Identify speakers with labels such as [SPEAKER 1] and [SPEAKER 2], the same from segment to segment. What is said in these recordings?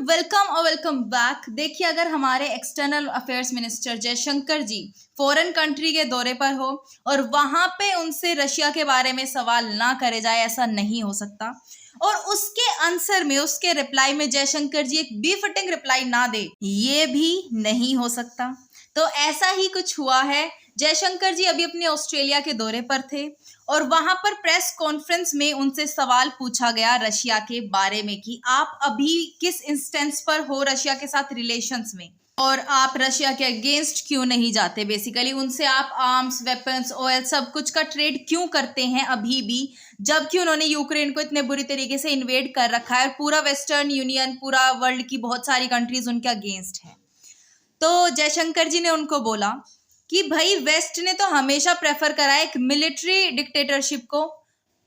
[SPEAKER 1] Welcome और welcome back. देखिए, अगर हमारे एक्सटर्नल अफेयर्स मिनिस्टर जयशंकर जी फॉरेन कंट्री के दौरे पर हो और वहां पे उनसे रशिया के बारे में सवाल ना करे जाए, ऐसा नहीं हो सकता। और उसके आंसर में, उसके रिप्लाई में जयशंकर जी एक बीफिटिंग रिप्लाई ना दे, ये भी नहीं हो सकता। तो ऐसा ही कुछ हुआ है। जयशंकर जी अभी अपने ऑस्ट्रेलिया के दौरे पर थे और वहां पर प्रेस कॉन्फ्रेंस में उनसे सवाल पूछा गया रशिया के बारे में कि आप अभी किस इंस्टेंस पर हो रशिया के साथ रिलेशंस में, और आप रशिया के अगेंस्ट क्यों नहीं जाते। बेसिकली उनसे आप आर्म्स, वेपन्स, ऑयल, सब कुछ का ट्रेड क्यों करते हैं अभी भी, जबकि उन्होंने यूक्रेन को इतने बुरी तरीके से इन्वेड कर रखा है और पूरा वेस्टर्न यूनियन, पूरा वर्ल्ड की बहुत सारी कंट्रीज उनके अगेंस्ट है। तो जयशंकर जी ने उनको बोला कि भाई, वेस्ट ने तो हमेशा प्रेफर करा है एक मिलिट्री डिक्टेटरशिप को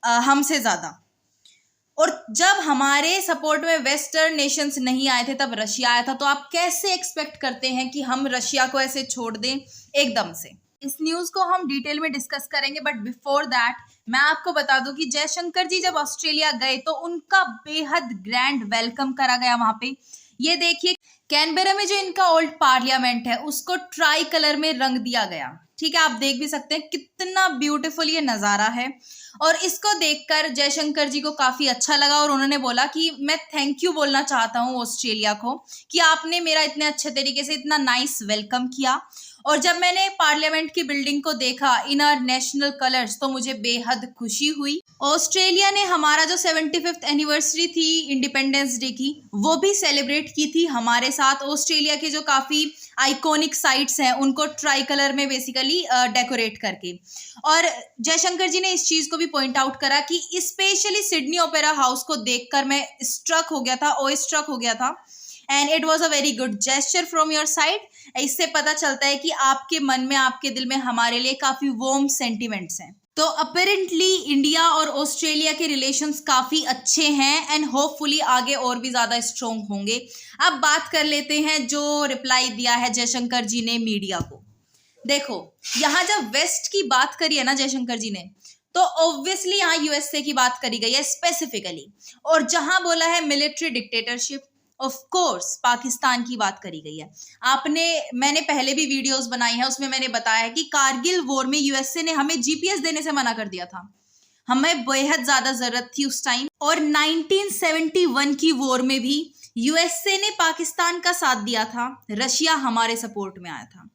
[SPEAKER 1] हमसे ज्यादा, और जब हमारे सपोर्ट में वेस्टर्न नेशंस नहीं आए थे तब रशिया आया था। तो आप कैसे एक्सपेक्ट करते हैं कि हम रशिया को ऐसे छोड़ दें एकदम से। इस न्यूज को हम डिटेल में डिस्कस करेंगे, बट बिफोर दैट मैं आपको बता दूं कि जयशंकर जी जब ऑस्ट्रेलिया गए तो उनका बेहद ग्रैंड वेलकम करा गया वहां पे। ये देखिए, कैनबेरा में जो इनका ओल्ड पार्लियामेंट है उसको ट्राई कलर में रंग दिया गया। ठीक है, आप देख भी सकते हैं कितना ब्यूटीफुल ये नजारा है। और इसको देखकर जयशंकर जी को काफी अच्छा लगा और उन्होंने बोला कि मैं थैंक यू बोलना चाहता हूँ ऑस्ट्रेलिया को कि आपने मेरा इतने अच्छे तरीके से इतना नाइस वेलकम किया। और जब मैंने पार्लियामेंट की बिल्डिंग को देखा इन आवर नेशनल कलर्स, तो मुझे बेहद खुशी हुई। ऑस्ट्रेलिया ने हमारा जो 75th एनिवर्सरी थी इंडिपेंडेंस डे की, वो भी सेलिब्रेट की थी हमारे साथ। ऑस्ट्रेलिया के जो काफी आइकॉनिक साइट्स हैं उनको ट्राई कलर में बेसिकली डेकोरेट करके। और जयशंकर जी ने इस चीज को भी पॉइंट आउट करा कि स्पेशली सिडनी ओपेरा हाउस को देखकर मैं स्ट्रक हो गया था, स्ट्रक हो गया था, and it was a very good gesture from your side. इससे पता चलता है कि आपके मन में, आपके दिल में हमारे लिए काफी वार्म सेंटिमेंट्स हैं। तो अपेरेंटली इंडिया और ऑस्ट्रेलिया के रिलेशंस काफी अच्छे हैं एंड होपफुली आगे और भी ज्यादा स्ट्रॉन्ग होंगे। अब बात कर लेते हैं जो रिप्लाई दिया है जयशंकर जी ने मीडिया को। देखो, यहाँ जब वेस्ट की बात करी है ना जयशंकर जी ने, तो ऑब्वियसली यहाँ यूएसए की बात करी गई है स्पेसिफिकली। और जहां बोला है military dictatorship, of course Pakistan की बात करी गई है। मैंने पहले भी वीडियोस बनाई है, उसमें मैंने बताया है कि कारगिल वॉर में यूएसए ने हमें जीपीएस देने से मना कर दिया था। हमें बेहद ज्यादा जरूरत थी उस टाइम। और 1971 की वॉर में भी यूएसए ने पाकिस्तान का साथ दिया था, रशिया हमारे सपोर्ट में आया था।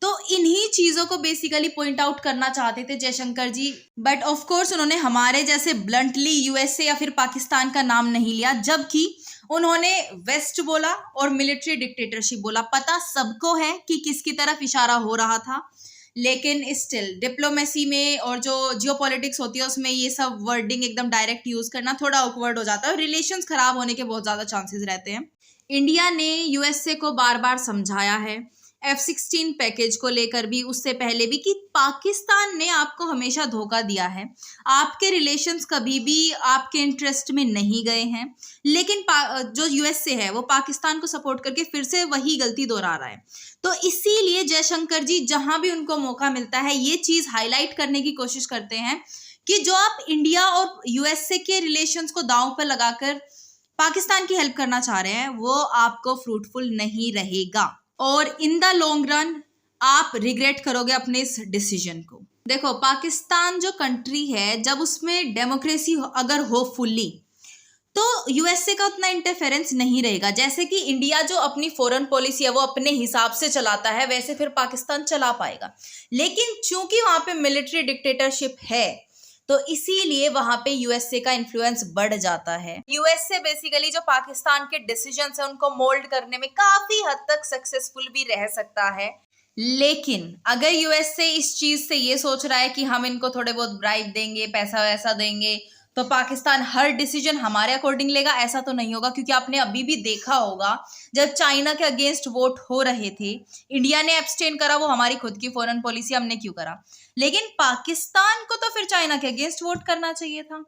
[SPEAKER 1] तो इन्हीं चीजों को बेसिकली पॉइंट आउट करना चाहते थे जयशंकर जी, बट ऑफ कोर्स उन्होंने हमारे जैसे ब्लंटली यूएसए या फिर पाकिस्तान का नाम नहीं लिया, जबकि उन्होंने वेस्ट बोला और मिलिट्री डिक्टेटरशिप बोला। पता सबको है कि किसकी तरफ इशारा हो रहा था, लेकिन स्टिल डिप्लोमेसी में और जो जियोपॉलिटिक्स होती है उसमें ये सब वर्डिंग एकदम डायरेक्ट यूज करना थोड़ा ऑकवर्ड हो जाता है और रिलेशंस खराब होने के बहुत ज्यादा चांसेस रहते हैं। इंडिया ने यूएसए को बार बार समझाया है F-16 पैकेज को लेकर भी, उससे पहले भी, कि पाकिस्तान ने आपको हमेशा धोखा दिया है। आपके रिलेशंस कभी भी आपके इंटरेस्ट में नहीं गए हैं, लेकिन जो यूएसए है वो पाकिस्तान को सपोर्ट करके फिर से वही गलती दोहरा रहा है। तो इसीलिए जयशंकर जी जहां भी उनको मौका मिलता है ये चीज हाईलाइट करने की कोशिश करते हैं कि जो आप इंडिया और यूएसए के रिलेशंस को दांव पर लगाकर पाकिस्तान की हेल्प करना चाह रहे हैं, वो आपको फ्रूटफुल नहीं रहेगा और इन द लॉन्ग रन आप रिग्रेट करोगे अपने इस डिसीजन को। देखो, पाकिस्तान जो कंट्री है, जब उसमें डेमोक्रेसी अगर हो फुल्ली, तो यूएसए का उतना इंटरफेरेंस नहीं रहेगा। जैसे कि इंडिया जो अपनी फॉरेन पॉलिसी है वो अपने हिसाब से चलाता है, वैसे फिर पाकिस्तान चला पाएगा। लेकिन चूंकि वहां पे मिलिट्री डिक्टेटरशिप है, तो इसीलिए वहां पे यूएसए का इन्फ्लुएंस बढ़ जाता है। यूएसए बेसिकली जो पाकिस्तान के डिसीजंस है उनको मोल्ड करने में काफी हद तक सक्सेसफुल भी रह सकता है। लेकिन अगर यूएसए इस चीज से ये सोच रहा है कि हम इनको थोड़े बहुत ब्राइब देंगे, पैसा वैसा देंगे, तो पाकिस्तान हर डिसीजन हमारे अकॉर्डिंग लेगा, ऐसा तो नहीं होगा। क्योंकि आपने अभी भी देखा होगा जब चाइना के अगेंस्ट वोट हो रहे थे, इंडिया ने एब्सटेन करा, वो हमारी खुद की फॉरेन पॉलिसी, हमने क्यों करा। लेकिन पाकिस्तान को तो फिर चाइना के अगेंस्ट वोट करना चाहिए था,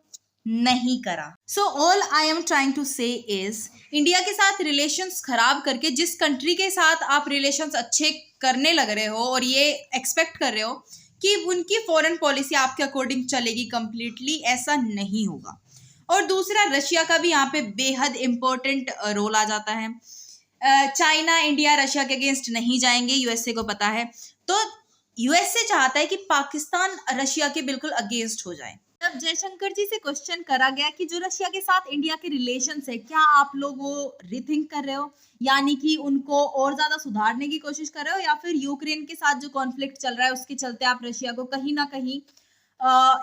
[SPEAKER 1] नहीं करा। So all I am trying to say is, India के साथ रिलेशंस खराब करके जिस कंट्री के साथ आप रिलेशंस अच्छे करने लग रहे हो और ये एक्सपेक्ट कर रहे हो कि उनकी फॉरेन पॉलिसी आपके अकॉर्डिंग चलेगी कंप्लीटली, ऐसा नहीं होगा। और दूसरा रशिया का भी यहाँ पे बेहद इंपॉर्टेंट रोल आ जाता है। चाइना, इंडिया रशिया के अगेंस्ट नहीं जाएंगे, यूएसए को पता है। तो यूएसए चाहता है कि पाकिस्तान रशिया के बिल्कुल अगेंस्ट हो जाए। तब जयशंकर जी से क्वेश्चन करा गया कि जो रशिया के साथ इंडिया के रिलेशंस है, क्या आप लोग वो रिथिंक कर रहे हो, यानी कि उनको और ज्यादा सुधारने की कोशिश कर रहे हो, या फिर यूक्रेन के साथ जो कॉन्फ्लिक्ट चल रहा है उसके चलते आप रशिया को कहीं ना कहीं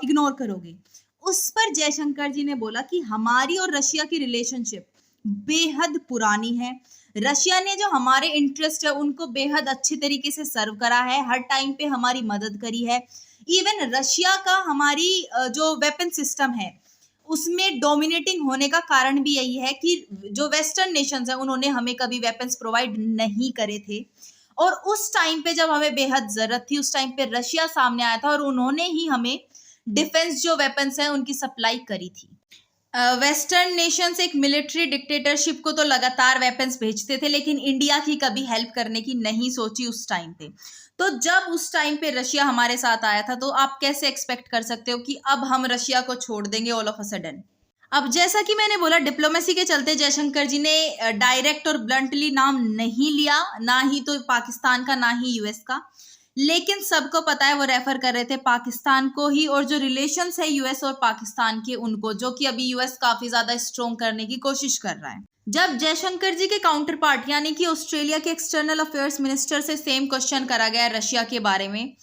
[SPEAKER 1] इग्नोर करोगे। उस पर जयशंकर जी ने बोला कि हमारी और रशिया की रिलेशनशिप बेहद पुरानी है। रशिया ने जो हमारे इंटरेस्ट है उनको बेहद अच्छे तरीके से सर्व करा है, हर टाइम पे हमारी मदद करी है। इवन रशिया का हमारी जो वेपन सिस्टम है उसमें डोमिनेटिंग होने का कारण भी यही है कि जो वेस्टर्न नेशंस हैं उन्होंने हमें कभी वेपन्स प्रोवाइड नहीं करे थे, और उस टाइम पे जब हमें बेहद जरूरत थी उस टाइम पे रशिया सामने आया था और उन्होंने ही हमें डिफेंस जो वेपन्स हैं उनकी सप्लाई करी थी। वेस्टर्न नेशंस एक मिलिट्री डिक्टेटरशिप को तो लगातार वेपन्स भेजते थे, लेकिन इंडिया की कभी हेल्प करने की नहीं सोची उस टाइम पे। तो जब उस टाइम पे रशिया हमारे साथ आया था तो आप कैसे एक्सपेक्ट कर सकते हो कि अब हम रशिया को छोड़ देंगे ऑल ऑफ अ सडन। अब जैसा कि मैंने बोला, डिप्लोमेसी के चलते जयशंकर जी ने डायरेक्ट और ब्लंटली नाम नहीं लिया, ना ही तो पाकिस्तान का ना ही यूएस का, लेकिन सबको पता है वो रेफर कर रहे थे पाकिस्तान को ही, और जो रिलेशंस है यूएस और पाकिस्तान के उनको, जो कि अभी यूएस काफी ज्यादा स्ट्रॉन्ग करने की कोशिश कर रहा है। जब जयशंकर जी के काउंटर पार्ट यानी कि ऑस्ट्रेलिया के एक्सटर्नल अफेयर्स मिनिस्टर से सेम क्वेश्चन करा गया रशिया के बारे में,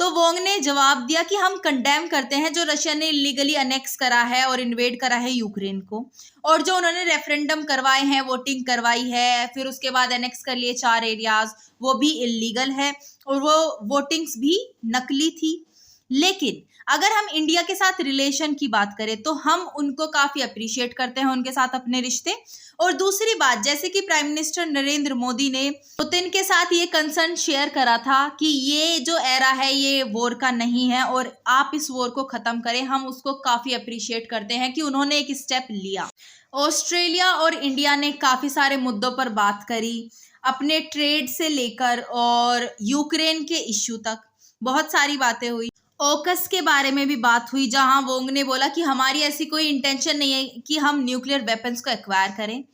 [SPEAKER 1] तो वोंग ने जवाब दिया कि हम कंडेम करते हैं जो रशिया ने इलीगली अनेक्स करा है और इन्वेड करा है यूक्रेन को, और जो उन्होंने रेफरेंडम करवाए हैं, वोटिंग करवाई है, फिर उसके बाद अनेक्स कर लिए 4 एरियाज, वो भी इलीगल है और वो वोटिंग्स भी नकली थी। लेकिन अगर हम इंडिया के साथ रिलेशन की बात करें तो हम उनको काफी अप्रिशिएट करते हैं, उनके साथ अपने रिश्ते। और दूसरी बात, जैसे कि प्राइम मिनिस्टर नरेंद्र मोदी ने पुतिन के साथ ये कंसर्न शेयर करा था कि ये जो एरा है ये वॉर का नहीं है और आप इस वॉर को खत्म करें, हम उसको काफी अप्रिशिएट करते हैं कि उन्होंने एक स्टेप लिया। ऑस्ट्रेलिया और इंडिया ने काफी सारे मुद्दों पर बात करी, अपने ट्रेड से लेकर और यूक्रेन के इश्यू तक बहुत सारी बातें हुई। ऑकस के बारे में भी बात हुई, जहां वोंग ने बोला कि हमारी ऐसी कोई इंटेंशन नहीं है कि हम न्यूक्लियर वेपन्स को एक्वायर करें,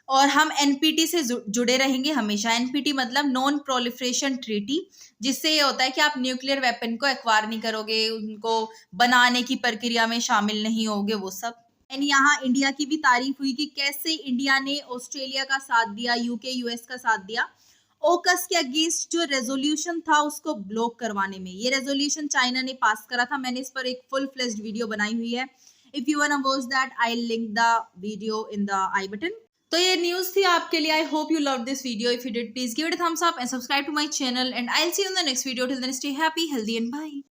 [SPEAKER 1] और हम एनपीटी से जुड़े रहेंगे हमेशा। एनपीटी मतलब नॉन प्रोलिफरेशन ट्रीटी, जिससे ये होता है कि आप न्यूक्लियर वेपन को एक्वायर नहीं करोगे, उनको बनाने की प्रक्रिया में शामिल नहीं होगे, वो सब। एंड यहाँ इंडिया की भी तारीफ हुई कि कैसे इंडिया ने ऑस्ट्रेलिया का साथ दिया, यूके यूएस का साथ दिया ओकस के अगेंस्ट जो रेजोल्यूशन था उसको ब्लॉक करवाने में। ये रेजोल्यूशन चाइना ने पास करा था, मैंने इस पर एक फुल फ्लेज्ड वीडियो बनाई हुई है। If you want to watch that I link the video in the I button. तो ये न्यूज थी आपके लिए। I hope you love this video. If you did, please give it a thumbs up and subscribe to my channel, and I will see you in the next video. Till then stay happy, healthy and bye.